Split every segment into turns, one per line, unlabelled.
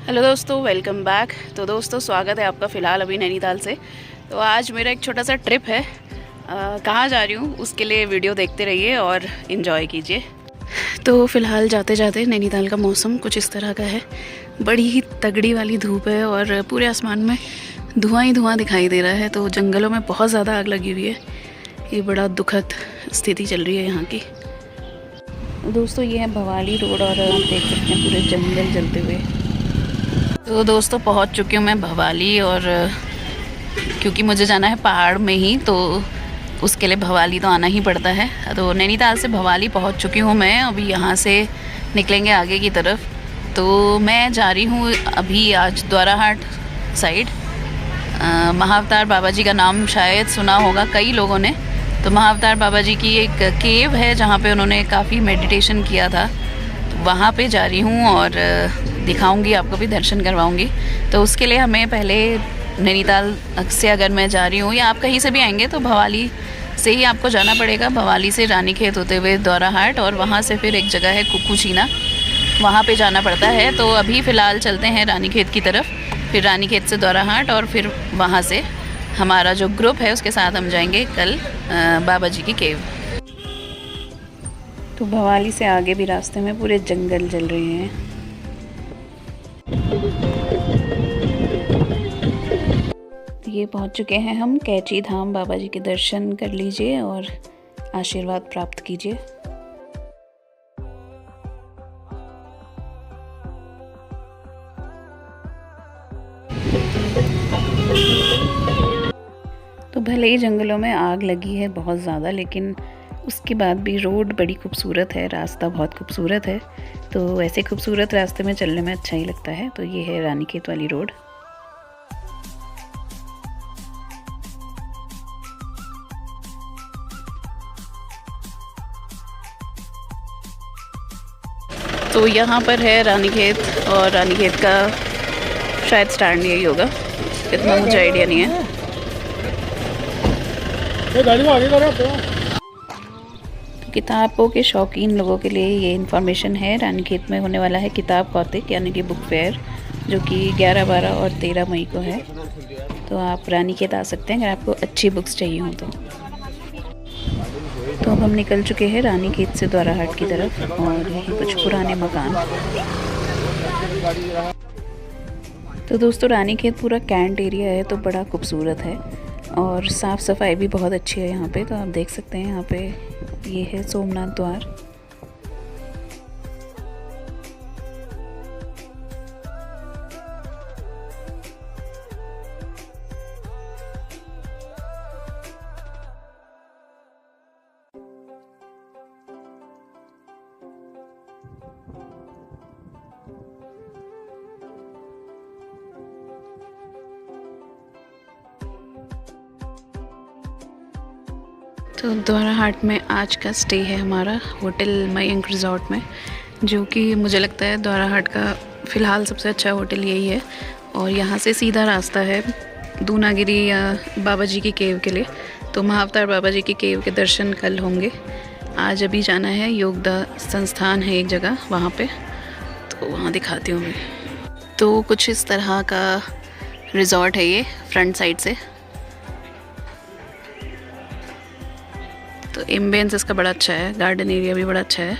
Hello दोस्तों, welcome back. तो दोस्तों स्वागत है आपका फ़िलहाल अभी नैनीताल से। तो आज मेरा एक छोटा सा ट्रिप है। कहाँ जा रही हूँ उसके लिए वीडियो देखते रहिए और इन्जॉय कीजिए। तो फ़िलहाल जाते जाते नैनीताल का मौसम कुछ इस तरह का है। बड़ी ही तगड़ी वाली धूप है और पूरे आसमान में धुआं ही धुआं दिखाई दे रहा है। तो जंगलों में बहुत ज़्यादा आग लगी हुई है। ये बड़ा दुखद स्थिति चल रही है यहाँ की। दोस्तों ये है भवाली रोड और आप देख सकते हैं पूरे जंगल जलते हुए। तो दोस्तों पहुंच चुकी हूँ मैं भवाली, और क्योंकि मुझे जाना है पहाड़ में ही, तो उसके लिए भवाली तो आना ही पड़ता है। तो नैनीताल से भवाली पहुंच चुकी हूँ मैं। अभी यहाँ से निकलेंगे आगे की तरफ। तो मैं जा रही हूँ अभी आज द्वाराहाट साइड। महाअवतार बाबा जी का नाम शायद सुना होगा कई लोगों ने। तो महाअवतार बाबा जी की एक केव है जहाँ पे उन्होंने काफ़ी मेडिटेशन किया था। तो वहाँ पे जा रही हूँ और दिखाऊंगी आपको भी, दर्शन करवाऊंगी। तो उसके लिए हमें पहले नैनीताल से अगर मैं जा रही हूँ या आप कहीं से भी आएंगे तो भवाली से ही आपको जाना पड़ेगा। भवाली से रानीखेत होते हुए द्वाराहाट, और वहाँ से फिर एक जगह है कुकुचीना, वहाँ पे जाना पड़ता है। तो अभी फ़िलहाल चलते हैं रानीखेत की तरफ, फिर रानीखेत से द्वाराहाट, और फिर वहाँ से हमारा जो ग्रुप है उसके साथ हम जाएंगे कल बाबा जी की केव। तो भवाली से आगे भी रास्ते में पूरे जंगल जल रहे हैं। ये पहुंच चुके हैं हम कैची धाम। बाबा जी के दर्शन कर लीजिए और आशीर्वाद प्राप्त कीजिए। तो भले ही जंगलों में आग लगी है बहुत ज़्यादा, लेकिन उसके बाद भी रोड बड़ी खूबसूरत है, रास्ता बहुत खूबसूरत है। तो ऐसे खूबसूरत रास्ते में चलने में अच्छा ही लगता है। तो ये है रानीखेत वाली रोड। तो यहाँ पर है रानीखेत, और रानीखेत का शायद स्टैंड यही होगा, इतना मुझे आइडिया नहीं है। किताबों के शौकीन लोगों के लिए ये इन्फॉर्मेशन है। रानीखेत में होने वाला है किताब कौतिक यानी कि बुक फेयर, जो कि 11, 12 और 13 मई को है। तो आप रानीखेत आ सकते हैं अगर आपको अच्छी बुक्स चाहिए हो तो अब हम निकल चुके हैं रानीखेत से द्वाराहाट की तरफ, और यही कुछ पुराने मकान। तो दोस्तों रानीखेत पूरा कैंट एरिया है, तो बड़ा खूबसूरत है और साफ़ सफाई भी बहुत अच्छी है यहाँ पे। तो आप देख सकते हैं यहाँ पे ये है सोमनाथ द्वार। तो द्वाराहाट में आज का स्टे है हमारा होटल मयंक रिजॉर्ट में, जो कि मुझे लगता है द्वाराहाट का फ़िलहाल सबसे अच्छा होटल यही है। और यहाँ से सीधा रास्ता है दूनागिरी या बाबा जी की केव के लिए। तो महाअवतार बाबा जी की केव के दर्शन कल होंगे। आज अभी जाना है योगदा संस्थान है एक जगह, वहाँ पे, तो वहाँ दिखाती हूँ मैं। तो कुछ इस तरह का रिजॉर्ट है ये फ्रंट साइड से। तो एम्बियंस इसका बड़ा अच्छा है, गार्डन एरिया भी बड़ा अच्छा है।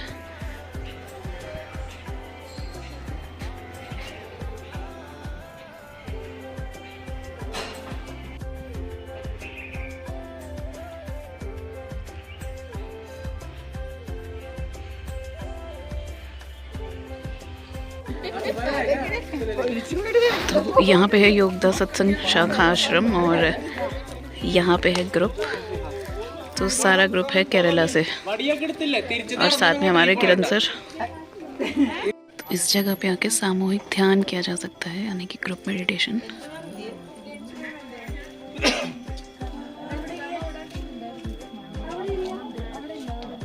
तो यहाँ पे है योगदा सत्संग शाखा आश्रम, और यहाँ पे है ग्रुप। तो सारा ग्रुप है केरला से, और साथ में हमारे किरण सर। तो इस जगह पे आके सामूहिक ध्यान किया जा सकता है, यानी कि group meditation.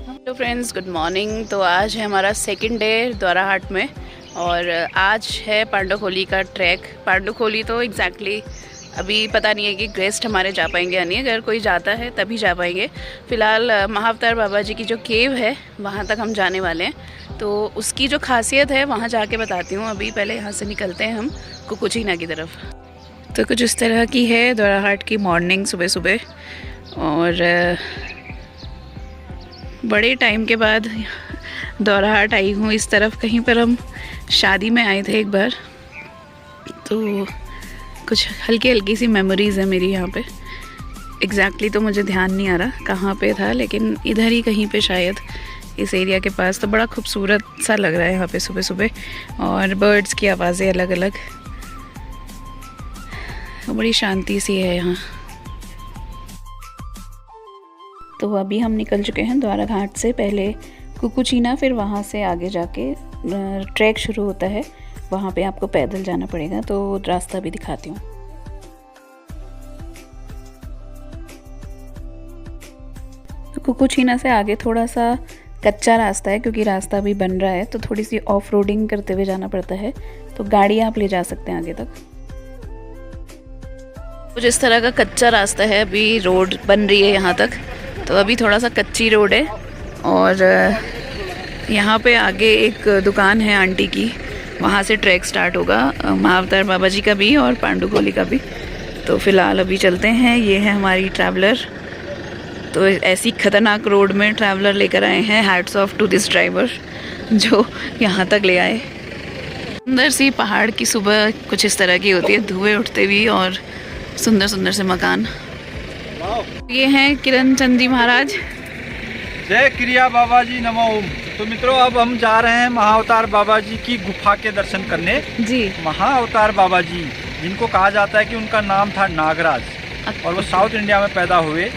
Hello friends, good morning. तो आज है हमारा सेकंड डे द्वाराहाट में, और आज है पांडुखोली का ट्रैक। पांडुखोली तो एग्जैक्टली अभी पता नहीं है कि गेस्ट हमारे जा पाएंगे या नहीं। अगर कोई जाता है तभी जा पाएंगे। फ़िलहाल महाअवतार बाबा जी की जो केव है वहाँ तक हम जाने वाले हैं। तो उसकी जो खासियत है वहाँ जाके बताती हूँ। अभी पहले यहाँ से निकलते हैं हम कुकुचीना की तरफ। तो कुछ इस तरह की है द्वाराहाट की मॉर्निंग सुबह सुबह, और बड़े टाइम के बाद द्वाराहाट आई हूँ इस तरफ। कहीं पर हम शादी में आए थे एक बार, तो कुछ हल्की हल्की सी मेमोरीज़ है मेरी यहाँ पे। एग्जैक्टली तो मुझे ध्यान नहीं आ रहा कहाँ पे था, लेकिन इधर ही कहीं पे शायद, इस एरिया के पास। तो बड़ा खूबसूरत सा लग रहा है यहाँ पे सुबह सुबह, और बर्ड्स की आवाज़ें अलग अलग, बड़ी शांति सी है यहाँ। तो अभी हम निकल चुके हैं द्वाराघाट से। पहले कुकुचीना, फिर वहाँ से आगे जाके ट्रैक शुरू होता है, वहाँ पे आपको पैदल जाना पड़ेगा। तो रास्ता भी दिखाती हूँ। तो कुकुचीना से आगे थोड़ा सा कच्चा रास्ता है, क्योंकि रास्ता अभी बन रहा है, तो थोड़ी सी ऑफ रोडिंग करते हुए जाना पड़ता है। तो गाड़ी आप ले जा सकते हैं आगे तक। कुछ इस तरह का कच्चा रास्ता है, अभी रोड बन रही है यहाँ तक। तो अभी थोड़ा सा कच्ची रोड है, और यहाँ पे आगे एक दुकान है आंटी की, वहाँ से ट्रैक स्टार्ट होगा, महाअवतार बाबा जी का भी और पांडुकोली का भी। तो फ़िलहाल अभी चलते हैं। ये है हमारी ट्रैवलर। तो ऐसी ख़तरनाक रोड में ट्रैवलर लेकर आए हैं। Hats off to this driver जो यहाँ तक ले आए। सुंदर सी पहाड़ की सुबह कुछ इस तरह की होती है, धुएं उठते हुए और सुंदर सुंदर से मकान। ये हैं किरण चंद जी महाराज।
जय क्रिया बाबा जी, नमो ओम। तो मित्रों, अब हम जा रहे हैं महाअवतार बाबा जी की गुफा के दर्शन करने जी। महाअवतार बाबा जी, जिनको कहा जाता है कि उनका नाम था नागराज, और वो साउथ इंडिया में पैदा हुए,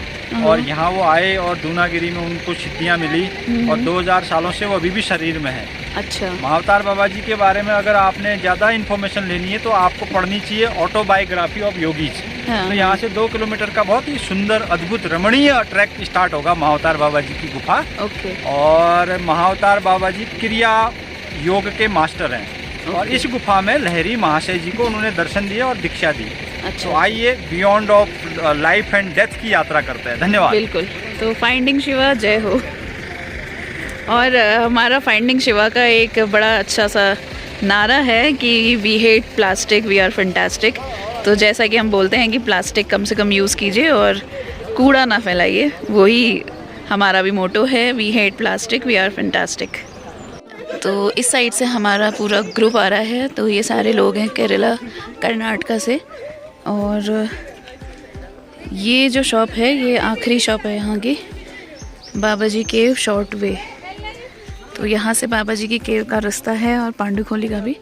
और यहाँ वो आए और दूनागिरी में उनको सिद्धियाँ मिली, और 2000 सालों से वो अभी भी शरीर में है।
अच्छा।
महाअवतार बाबा जी के बारे में अगर आपने ज़्यादा इन्फॉर्मेशन लेनी है तो आपको पढ़नी चाहिए ऑटोबायोग्राफी ऑफ योगीज। तो यहाँ से 2 किलोमीटर का बहुत ही सुंदर, अद्भुत, रमणीय ट्रैक स्टार्ट होगा महाअवतार बाबा जी की गुफा। और महाअवतार बाबा जी क्रिया योग के मास्टर हैं, और इस गुफा में लहरी महाशय जी को उन्होंने दर्शन दिए और दीक्षा दी। अच्छा। तो आइए beyond of life and death की यात्रा करते हैं। धन्यवाद।
बिल्कुल। तो फाइंडिंग शिवा जय हो। और हमारा फाइंडिंग शिवा का एक बड़ा अच्छा सा नारा है कि we hate plastic, we are fantastic. तो जैसा कि हम बोलते हैं कि प्लास्टिक कम से कम यूज़ कीजिए और कूड़ा ना फैलाइए, वही हमारा भी मोटो है, we hate plastic, we are fantastic. तो इस साइड से हमारा पूरा ग्रुप आ रहा है। तो ये सारे लोग हैं केरला, कर्नाटका से। और ये जो शॉप है, ये आखिरी शॉप है यहाँ की, बाबा जी केव शॉर्ट वे। तो यहाँ से बाबा जी की केव का रास्ता है, और पांडुकोली का भी।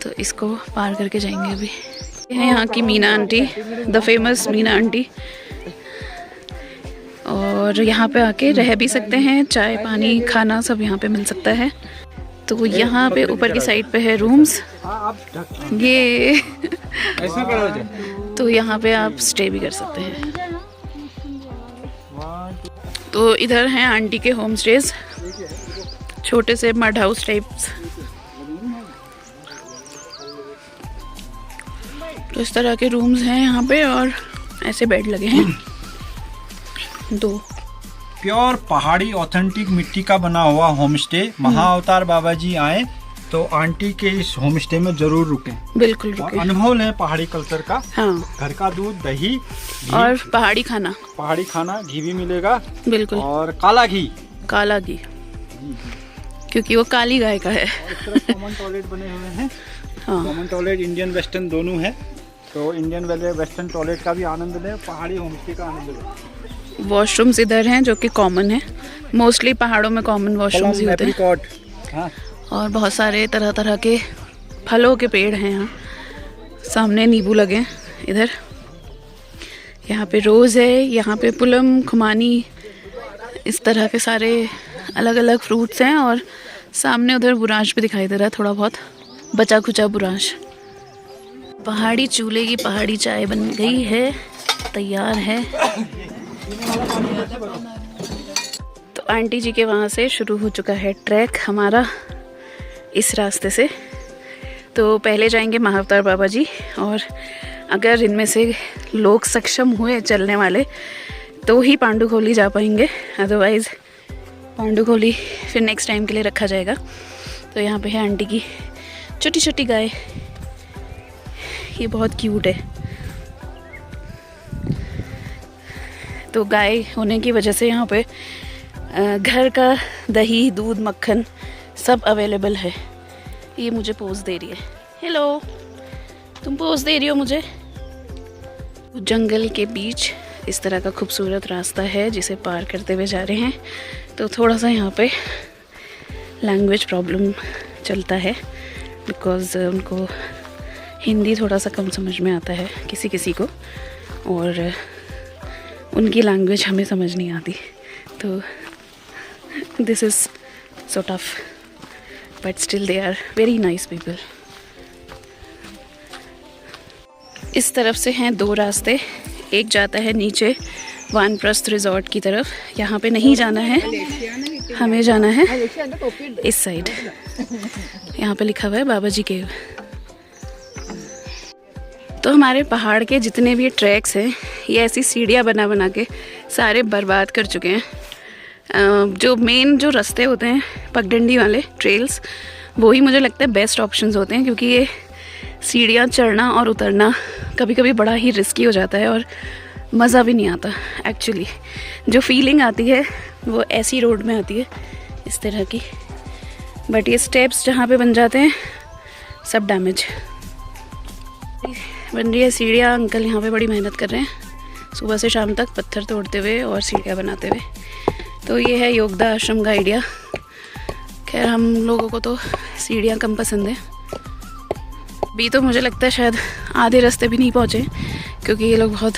तो इसको पार करके जाएंगे अभी। ये है यहाँ की Meena aunty, the famous Meena aunty. और यहाँ पे आके रह भी सकते हैं, चाय पानी खाना सब यहाँ पे मिल सकता है। तो यहाँ पे ऊपर की साइड पे है रूम्स, ये तो यहाँ पे आप स्टे भी कर सकते हैं। तो इधर हैं आंटी के होम स्टेज, छोटे से मड हाउस टाइप्स। तो इस तरह के रूम्स हैं यहाँ पे, और ऐसे बेड लगे हैं 2।
प्योर पहाड़ी ऑथेंटिक मिट्टी का बना हुआ होम स्टे। महाअवतार बाबा जी आए तो आंटी के इस होम स्टे में जरूर रुकें।
बिल्कुल रुकें।
अनुभव लें पहाड़ी कल्चर का।
हाँ।
घर का दूध, दही
और पहाड़ी खाना,
घी भी मिलेगा।
बिल्कुल।
और काला घी,
क्योंकि वो काली गाय का है।
कॉमन टॉयलेट बने हुए हैं। हाँ। कॉमन टॉयलेट इंडियन वेस्टर्न दोनों है। तो इंडियन वाले वेस्टर्न टॉयलेट का भी आनंद लें, पहाड़ी होम स्टे का आनंद लें।
वॉशरूम्स इधर हैं जो कि कॉमन है, मोस्टली पहाड़ों में कॉमन वॉशरूम्स ही होते हैं।
हाँ।
और बहुत सारे तरह तरह के फलों के पेड़ हैं यहाँ। सामने नींबू लगे हैं इधर, यहाँ पे रोज़ है, यहाँ पे पुलम, खुमानी, इस तरह के सारे अलग अलग फ्रूट्स हैं। और सामने उधर बुरांश भी दिखाई दे रहा है, थोड़ा बहुत बचा खुचा बुरांश। पहाड़ी चूल्हे की पहाड़ी चाय बन गई है, तैयार है। तो आंटी जी के वहाँ से शुरू हो चुका है ट्रैक हमारा इस रास्ते से। तो पहले जाएंगे महाअवतार बाबा जी, और अगर इनमें से लोग सक्षम हुए चलने वाले तो ही पांडुकोली जा पाएंगे, अदरवाइज़ पांडुखोली फिर नेक्स्ट टाइम के लिए रखा जाएगा। तो यहाँ पे है आंटी की छोटी छोटी गाय, ये बहुत क्यूट है। तो गाय होने की वजह से यहाँ पे घर का दही, दूध, मक्खन सब अवेलेबल है। ये मुझे पोज दे रही है। हेलो, तुम पोज दे रही हो मुझे। जंगल के बीच इस तरह का खूबसूरत रास्ता है जिसे पार करते हुए जा रहे हैं। तो थोड़ा सा यहाँ पे लैंग्वेज प्रॉब्लम चलता है, बिकॉज़ उनको हिंदी थोड़ा सा कम समझ में आता है किसी किसी को, और उनकी लैंग्वेज हमें समझ नहीं आती। तो this is so tough, but still they are very nice people. इस तरफ से हैं दो रास्ते, एक जाता है नीचे वानप्रस्थ रिजॉर्ट की तरफ। यहाँ पे नहीं जाना है, हमें जाना है इस साइड। यहाँ पे लिखा हुआ है बाबा जी केव। तो हमारे पहाड़ के जितने भी ट्रैक्स हैं ये ऐसी सीढ़ियाँ बना बना के सारे बर्बाद कर चुके हैं। जो मेन जो रास्ते होते हैं पगडंडी वाले ट्रेल्स, वो ही मुझे लगता है बेस्ट ऑप्शंस होते हैं, क्योंकि ये सीढ़ियाँ चढ़ना और उतरना कभी कभी बड़ा ही रिस्की हो जाता है और मज़ा भी नहीं आता। एक्चुअली जो फीलिंग आती है वो ऐसी रोड में आती है, इस तरह की। बट ये स्टेप्स जहाँ पे बन जाते हैं सब डैमेज बन रही है। सीढ़ियाँ, अंकल यहाँ पे बड़ी मेहनत कर रहे हैं सुबह से शाम तक, पत्थर तोड़ते हुए और सीढ़ियाँ बनाते हुए। तो ये है योगदा आश्रम का आइडिया। खैर हम लोगों को तो सीढ़ियाँ कम पसंद है। अभी तो मुझे लगता है शायद आधे रास्ते भी नहीं पहुँचे, क्योंकि ये लोग बहुत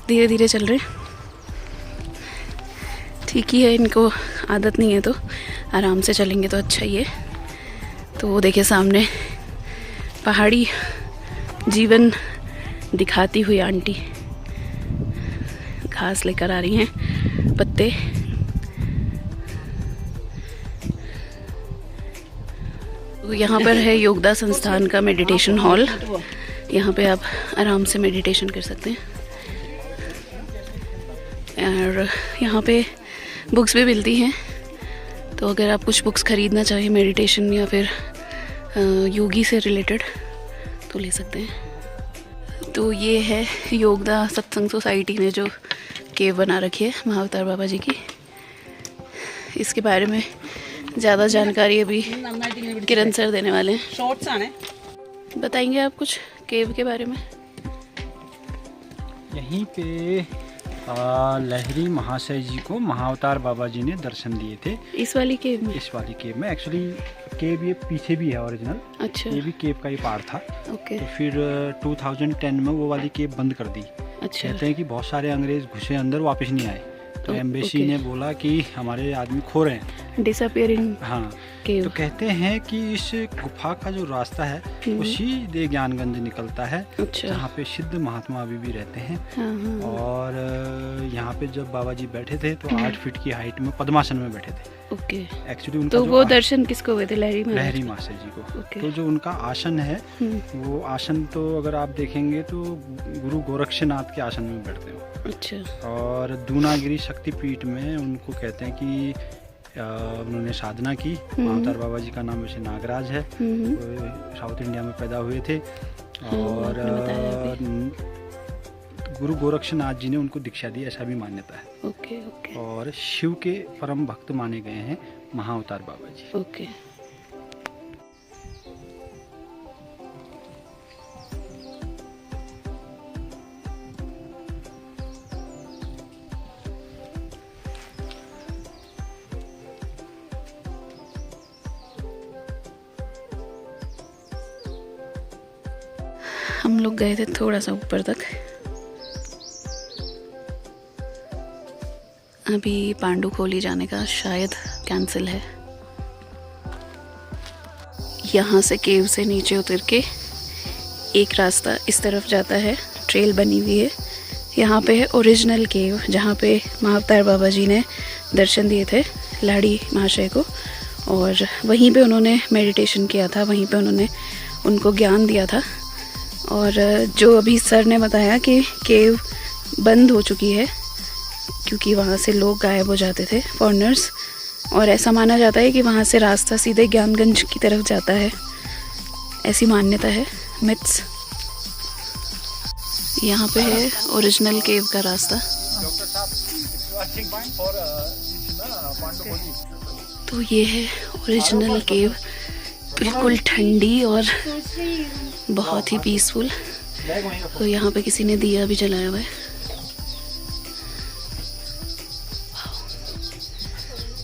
धीरे धीरे चल रहे हैं। ठीक ही है, इनको आदत नहीं है तो आराम से चलेंगे तो अच्छा ही है। तो वो देखिए सामने पहाड़ी जीवन दिखाती हुई आंटी घास लेकर आ रही हैं, पत्ते। तो यहाँ पर है योगदा संस्थान का मेडिटेशन हॉल। यहाँ पे आप आराम से मेडिटेशन कर सकते हैं। और यहाँ पे बुक्स भी मिलती हैं, तो अगर आप कुछ बुक्स ख़रीदना चाहें मेडिटेशन या फिर योगी से रिलेटेड तो ले सकते हैं। तो ये है योगदा सत्संग सोसाइटी ने जो केव बना रखी है महाअवतार बाबा जी की। इसके बारे में ज़्यादा जानकारी अभी किरण सर देने वाले हैं। बताएंगे आप कुछ केव के बारे में?
यहीं पे लहरी महाशय जी को महाअवतार बाबा जी ने दर्शन दिए थे।
इस वाली केव में?
इस वाली केव में। एक्चुअली केव ये पीछे भी है ओरिजिनल। अच्छा। ये भी केव का ही पार्ट था। ओके। तो फिर 2010 में वो वाली केव बंद कर दी। अच्छा। कहते हैं कि बहुत सारे अंग्रेज घुसे अंदर, वापस नहीं आए। तो एम्बेसी ने बोला कि हमारे आदमी खो रहे हैं,
डिसअपियरिंग।
हाँ। तो कहते हैं कि इस गुफा का जो रास्ता है वो सीधे ज्ञानगंज निकलता है। अच्छा। जहाँ पे सिद्ध महात्मा अभी भी रहते हैं। हाँ। और यहाँ पे जब बाबा जी बैठे थे तो 8 फीट की हाइट में पद्मासन में बैठे थे। ओके। एक्चुअली उनका
तो वो दर्शन किसको हुए थे?
लहरी महाशय जी को। तो जो उनका आसन है वो आसन, तो अगर आप देखेंगे तो गुरु गोरक्षनाथ के आसन में बैठते हो। अच्छा। और दूनागिरी शक्तिपीठ में उनको कहते हैं कि उन्होंने साधना की। महाअवतार बाबा जी का नाम वैसे नागराज है, साउथ इंडिया में पैदा हुए थे। और गुरु गोरक्षनाथ जी ने उनको दीक्षा दी, ऐसा भी मान्यता है। Okay, okay. और शिव के परम भक्त माने गए हैं महाअवतार बाबा जी। ओके। हम लोग गए थे थोड़ा सा ऊपर तक। अभी पांडुखोली जाने का शायद कैंसिल है। यहाँ से केव से नीचे उतर के एक रास्ता इस तरफ जाता है, ट्रेल बनी हुई है। यहाँ पे है ओरिजिनल केव, जहाँ पे महाअवतार बाबा जी ने दर्शन दिए थे लाड़ी महाशय को, और वहीं पे उन्होंने मेडिटेशन किया था, वहीं पे उन्होंने उनको ज्ञान दिया था। और जो अभी सर ने बताया कि केव बंद हो चुकी है क्योंकि वहाँ से लोग गायब हो जाते थे, फॉरेनर्स,
और ऐसा माना जाता है कि वहाँ से रास्ता सीधे ज्ञानगंज की तरफ जाता है, ऐसी मान्यता है, मिथ्स। यहाँ पे है ओरिजिनल केव का रास्ता। तो ये है ओरिजिनल केव, बिल्कुल ठंडी और बहुत ही पीसफुल। तो यहाँ पे किसी ने दिया भी जलाया हुआ है।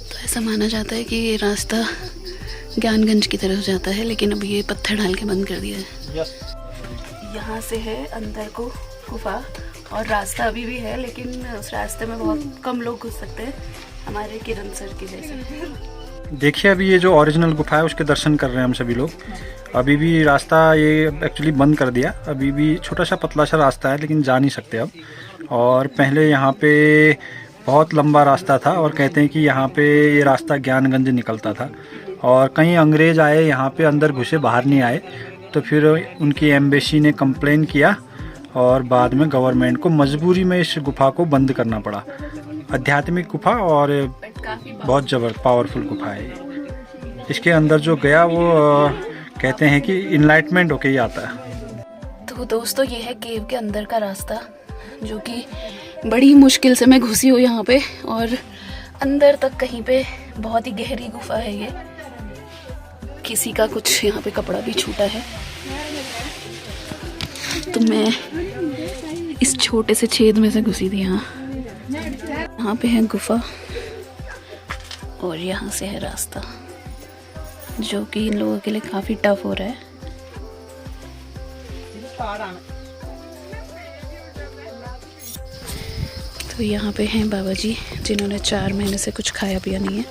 तो ऐसा माना जाता है कि ये रास्ता ज्ञानगंज की तरफ जाता है, लेकिन अब ये पत्थर डाल के बंद कर दिया है। यहाँ से है अंदर को गुफा, और रास्ता अभी भी है, लेकिन उस रास्ते में बहुत कम लोग घुस सकते हैं, हमारे किरण सर के जैसे।
देखिए अभी ये जो ओरिजिनल गुफा है उसके दर्शन कर रहे हैं हम सभी लोग। अभी भी रास्ता ये एक्चुअली बंद कर दिया, अभी भी छोटा सा पतला सा रास्ता है, लेकिन जा नहीं सकते अब। और पहले यहाँ पे बहुत लंबा रास्ता था, और कहते हैं कि यहाँ पे ये रास्ता ज्ञानगंज निकलता था, और कई अंग्रेज़ आए यहाँ पे, अंदर घुसे बाहर नहीं आए। तो फिर उनकी एम्बेसी ने कंप्लेन किया, और बाद में गवर्नमेंट को मजबूरी में इस गुफा को बंद करना पड़ा। आध्यात्मिक गुफा और बहुत पावरफुल गुफा है। इसके अंदर जो गया वो कहते हैं कि इनलाइटमेंट होके ही आता है।
तो दोस्तों ये है केव के अंदर का रास्ता, जो कि बड़ी मुश्किल से मैं घुसी हूँ यहाँ पे, और अंदर तक कहीं पे बहुत ही गहरी गुफा है ये। किसी का कुछ यहाँ पे कपड़ा भी छूटा है। तो मैं इस छोटे से छेद में से घुसी थी यहाँ पे है गुफा, और यहाँ से है रास्ता, जो कि इन लोगों के लिए काफ़ी टफ हो रहा है। तो यहाँ पे हैं बाबा जी, जिन्होंने 4 महीने से कुछ खाया पिया नहीं है,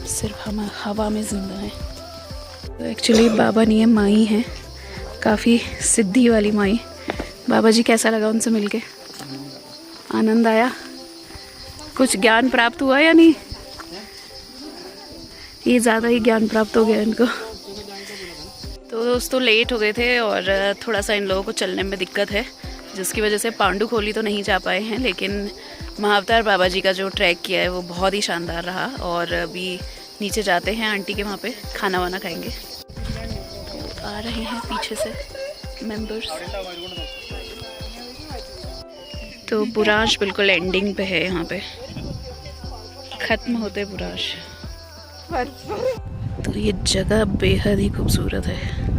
सिर्फ हम हवा में जिंदा हैं। तो एक्चुअली बाबा नहीं है, माई हैं, काफ़ी सिद्धि वाली माई। बाबा जी कैसा लगा उनसे मिलके? आनंद आया? कुछ ज्ञान प्राप्त हुआ या नहीं? ये ज़्यादा ही ज्ञान प्राप्त हो गया इनको। तो दोस्तों लेट हो गए थे, और थोड़ा सा इन लोगों को चलने में दिक्कत है, जिसकी वजह से पांडुखोली तो नहीं जा पाए हैं, लेकिन महाअवतार बाबा जी का जो ट्रैक किया है वो बहुत ही शानदार रहा। और अभी नीचे जाते हैं, आंटी के वहाँ पे खाना वाना खाएंगे। तो आ रहे हैं पीछे से मेंबर्स। तो बुराश बिल्कुल एंडिंग पे है, यहाँ पे ख़त्म होते बुराश। तो ये जगह बेहद ही खूबसूरत है।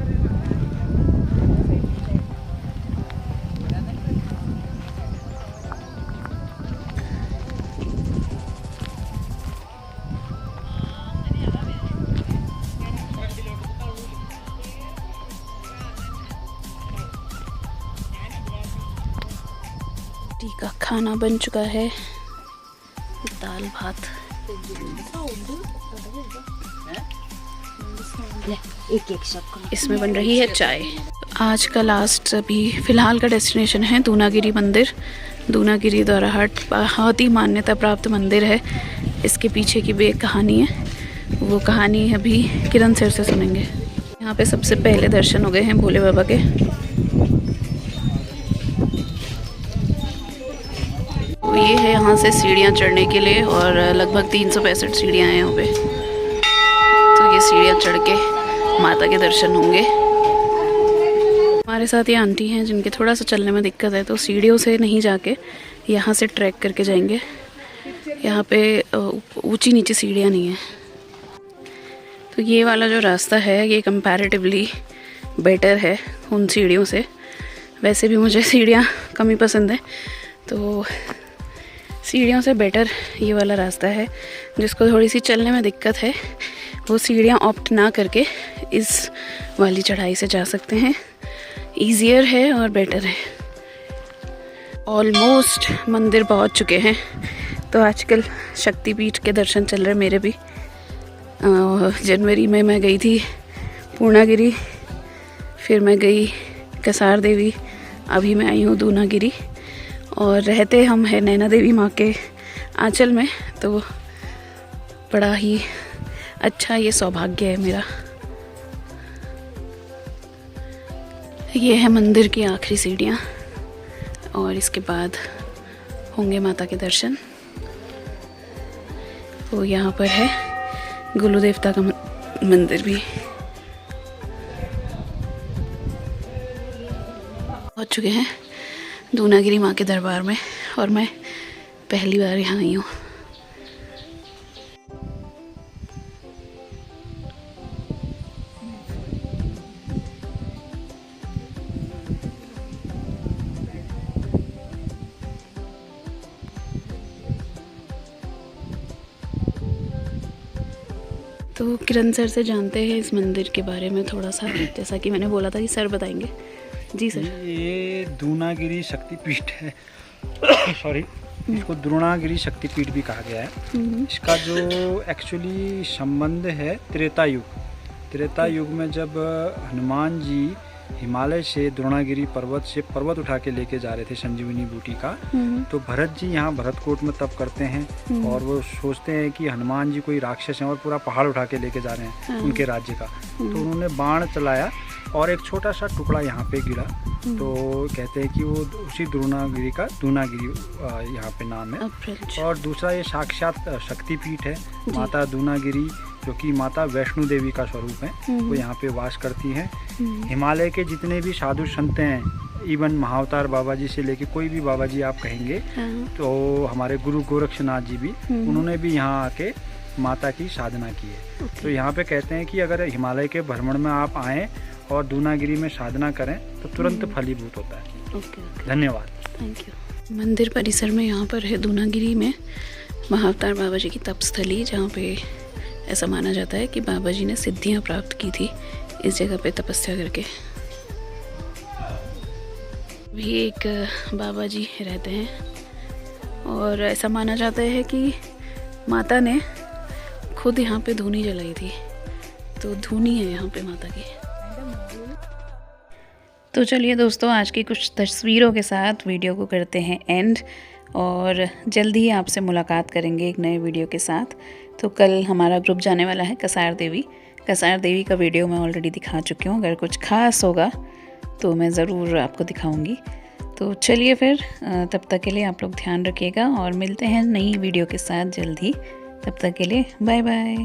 का खाना बन चुका है, दाल भात। इसमें बन रही है चाय। आज का लास्ट अभी फ़िलहाल का डेस्टिनेशन है दूनागिरी मंदिर। दूनागिरी दौराहाट बहुत ही मान्यता प्राप्त मंदिर है। इसके पीछे की भी एक कहानी है, वो कहानी अभी किरण सर से सुनेंगे। यहाँ पे सबसे पहले दर्शन हो गए हैं भोले बाबा के। तो ये है यहाँ से सीढ़ियाँ चढ़ने के लिए, और लगभग 365 सीढ़ियाँ हैं यहाँ पे। तो ये सीढ़ियाँ चढ़ के माता के दर्शन होंगे। हमारे साथ ये आंटी हैं जिनके थोड़ा सा चलने में दिक्कत है, तो सीढ़ियों से नहीं जाके यहाँ से ट्रैक करके जाएंगे। यहाँ पे ऊंची नीची सीढ़ियाँ नहीं है। तो ये वाला जो रास्ता है ये कंपैरेटिवली बेटर है उन सीढ़ियों से। वैसे भी मुझे सीढ़ियाँ कम ही पसंद है, तो सीढ़ियों से बेटर ये वाला रास्ता है। जिसको थोड़ी सी चलने में दिक्कत है वो सीढ़ियाँ ऑप्ट ना करके इस वाली चढ़ाई से जा सकते हैं। ईज़ियर है और बेटर है। ऑलमोस्ट मंदिर पहुंच चुके हैं। तो आजकल शक्तिपीठ के दर्शन चल रहे मेरे भी। जनवरी में मैं गई थी पूर्णागिरी, फिर मैं गई कसार देवी, अभी मैं आई हूँ दूनागिरी। और रहते हम हैं नैना देवी माँ के आंचल में, तो बड़ा ही अच्छा ये सौभाग्य है मेरा। ये है मंदिर की आखिरी सीढ़ियाँ, और इसके बाद होंगे माता के दर्शन। तो यहाँ पर है गुरु देवता का मंदिर भी। पहुँच चुके हैं दूनागिरी माँ के दरबार में और मैं पहली बार यहाँ आई हूँ। तो किरण सर से जानते हैं इस मंदिर के बारे में थोड़ा सा, जैसा कि मैंने बोला था कि सर बताएंगे। जी सर।
ये दूनागिरी शक्तिपीठ है सॉरी, इसको द्रोणागिरी शक्तिपीठ भी कहा गया है। इसका जो एक्चुअली संबंध है त्रेता युग में जब हनुमान जी हिमालय से द्रोणागिरी पर्वत से पर्वत उठा के लेके जा रहे थे संजीवनी बूटी का, तो भरत जी यहाँ भरतकोट में तप करते हैं और वो सोचते हैं कि हनुमान जी कोई राक्षस हैं और पूरा पहाड़ उठा के लेके जा रहे हैं उनके राज्य का। तो उन्होंने बाण चलाया और एक छोटा सा टुकड़ा यहाँ पे गिरा, तो कहते हैं कि वो उसी द्रोणागिरी का दूनागिरी यहाँ पे नाम है। और दूसरा ये साक्षात शक्तिपीठ है माता दूनागिरी, जो कि माता वैष्णो देवी का स्वरूप है, वो यहाँ पे वास करती हैं। हिमालय के जितने भी साधु संत हैं, इवन महाअवतार बाबा जी से लेके कोई भी बाबा जी आप कहेंगे, तो हमारे गुरु गोरक्षनाथ जी भी, उन्होंने भी यहाँ आके माता की साधना की है। तो यहाँ पे कहते हैं कि अगर हिमालय के भ्रमण में आप आएँ और दूनागिरी में साधना करें तो तुरंत फलीभूत होता है। धन्यवाद।
Thank you. मंदिर परिसर में यहाँ पर है दूनागिरी में महाअवतार बाबा जी की तपस्थली, जहाँ पे ऐसा माना जाता है कि बाबा जी ने सिद्धियाँ प्राप्त की थी इस जगह पे तपस्या करके। भी एक बाबा जी रहते हैं और ऐसा माना जाता है कि माता ने खुद यहाँ पे धूनी जलाई थी, तो धूनी है यहाँ पे माता की। तो चलिए दोस्तों, आज की कुछ तस्वीरों के साथ वीडियो को करते हैं एंड, और जल्द ही आपसे मुलाकात करेंगे एक नए वीडियो के साथ। तो कल हमारा ग्रुप जाने वाला है कसार देवी का वीडियो मैं ऑलरेडी दिखा चुकी हूँ। अगर कुछ खास होगा तो मैं ज़रूर आपको दिखाऊंगी। तो चलिए फिर, तब तक के लिए आप लोग ध्यान रखिएगा और मिलते हैं नई वीडियो के साथ जल्द ही। तब तक के लिए बाय बाय।